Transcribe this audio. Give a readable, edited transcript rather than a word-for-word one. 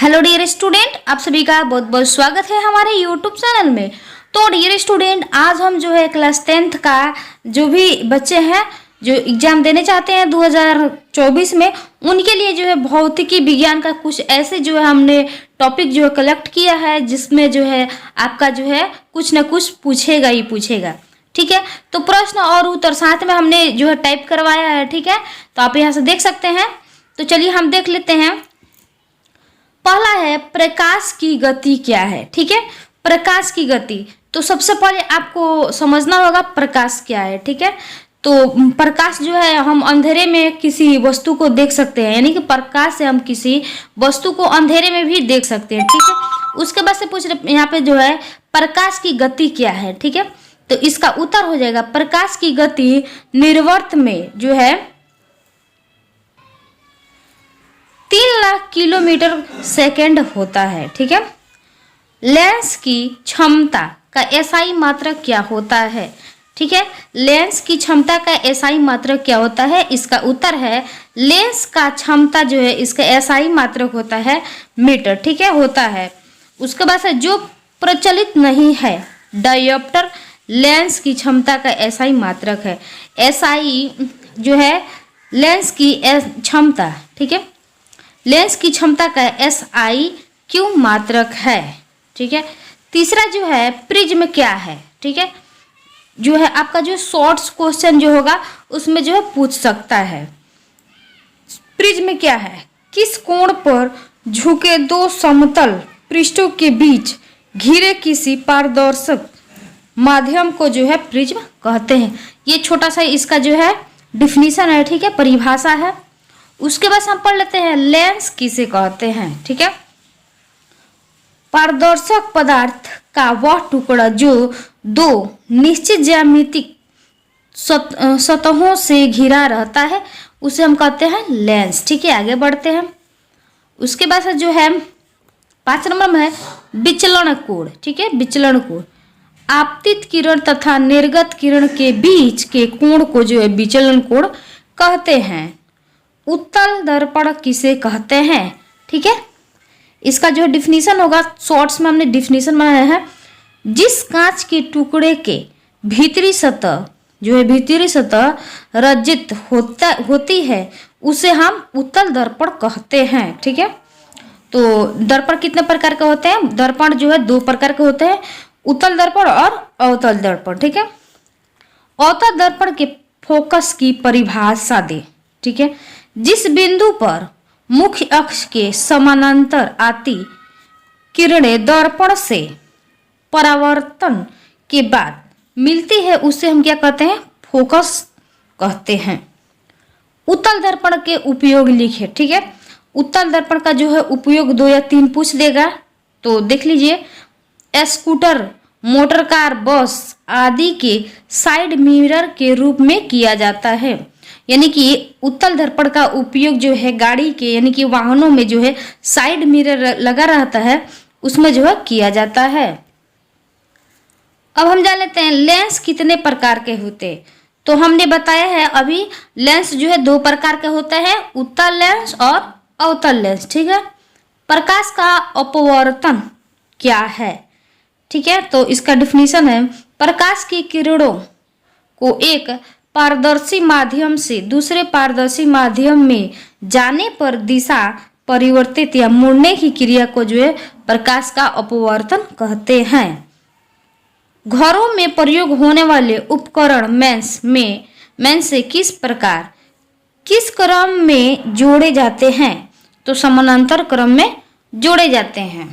Hello dear student, आप सभी का बहुत बहुत स्वागत है हमारे यूट्यूब चैनल में। तो डियर स्टूडेंट, आज हम जो है क्लास 10th का जो भी बच्चे हैं जो एग्जाम देने चाहते हैं 2024 में, उनके लिए जो है भौतिकी विज्ञान का कुछ ऐसे जो है हमने टॉपिक जो है कलेक्ट किया है, जिसमें जो है आपका जो है कुछ ना कुछ पूछेगा ही पूछेगा। ठीक है, तो प्रश्न और उत्तर साथ में हमने जो है टाइप करवाया है। ठीक है, तो आप यहाँ से देख सकते हैं। तो चलिए हम देख लेते हैं। पहला है प्रकाश की गति क्या है। ठीक है, प्रकाश की गति, तो सबसे पहले आपको समझना होगा प्रकाश क्या है। ठीक है, तो प्रकाश जो है हम अंधेरे में किसी वस्तु को देख सकते हैं, यानी कि प्रकाश से हम किसी वस्तु को अंधेरे में भी देख सकते हैं। ठीक है, उसके बाद से पूछ रहे यहाँ पे जो है प्रकाश की गति क्या है। ठीक है, तो इसका उत्तर हो जाएगा प्रकाश की गति निर्वर्त में जो है 3 लाख किलोमीटर सेकेंड होता है। ठीक है, लेंस की क्षमता का एसआई मात्रक क्या होता है। ठीक है, लेंस की क्षमता का एसआई मात्रक क्या होता है, इसका उत्तर है लेंस का क्षमता जो है इसका एसआई मात्रक होता है मीटर। ठीक है, होता है। उसके बाद से जो प्रचलित नहीं है डायोप्टर लेंस की क्षमता का एसआई मात्रक है। एसआई जो है लेंस की क्षमता, ठीक है, लेंस की क्षमता का एसआई क्यू मात्रक है। ठीक है, तीसरा जो है प्रिज्म क्या है। ठीक है, जो है आपका जो शॉर्ट्स क्वेश्चन जो होगा उसमें जो है पूछ सकता है। प्रिज्म क्या है, किस कोण पर झुके दो समतल पृष्ठों के बीच घिरे किसी पारदर्शक माध्यम को जो है प्रिज्म कहते हैं। ये छोटा सा इसका जो है डिफिनीशन है। ठीक है, परिभाषा है। उसके बाद हम पढ़ लेते हैं लेंस किसे कहते हैं। ठीक है, पारदर्शक पदार्थ का वह टुकड़ा जो दो निश्चित ज्यामितिक सतहों से घिरा रहता है उसे हम कहते हैं लेंस। ठीक है, आगे बढ़ते हैं। उसके बाद जो है 5 नंबर में है विचलन कोण। ठीक है, विचलन कोण आपतित किरण तथा निर्गत किरण के बीच के कोण को जो है विचलन कोण कहते हैं। उत्तल दर्पण किसे कहते हैं। ठीक है, इसका जो डिफिनीशन होगा शॉर्ट्स में हमने डिफिनीशन बनाया है। जिस कांच के टुकड़े के भीतरी सतह जो है भीतरी सतह रजित होती है उसे हम उत्तल दर्पण कहते हैं। ठीक है, तो दर्पण कितने प्रकार के होते हैं, दर्पण जो है 2 प्रकार के होते हैं, उत्तल दर्पण और अवतल दर्पण। ठीक है, अवतल दर्पण के फोकस की परिभाषा दे। ठीक है, जिस बिंदु पर मुख्य अक्ष के समानांतर आती किरणें दर्पण से परावर्तन के बाद मिलती है उसे हम क्या कहते हैं, फोकस कहते हैं। उत्तल दर्पण के उपयोग लिखे। ठीक है, उत्तल दर्पण का जो है उपयोग 2 या 3 पूछ देगा, तो देख लीजिए। स्कूटर, मोटर कार, बस आदि के साइड मिरर के रूप में किया जाता है। यानी कि उत्तल दर्पण का उपयोग जो है गाड़ी के यानी कि वाहनों में जो है साइड मिरर लगा रहता है उसमें जो है किया जाता है। अब हम जान लेते हैं लेंस कितने प्रकार के होते हैं। तो हमने बताया है अभी लेंस जो है 2 प्रकार के होते हैं, उत्तल लेंस और अवतल लेंस। ठीक है, प्रकाश का अपवर्तन क्या है। ठीक है, तो इसका डिफिनीशन है प्रकाश की किरणों को एक पारदर्शी माध्यम से दूसरे पारदर्शी माध्यम में जाने पर दिशा परिवर्तित या मुड़ने की क्रिया को जो है प्रकाश का अपवर्तन कहते हैं। घरों में प्रयोग होने वाले उपकरण मेंस से किस क्रम में जोड़े जाते हैं, तो समानांतर क्रम में जोड़े जाते हैं।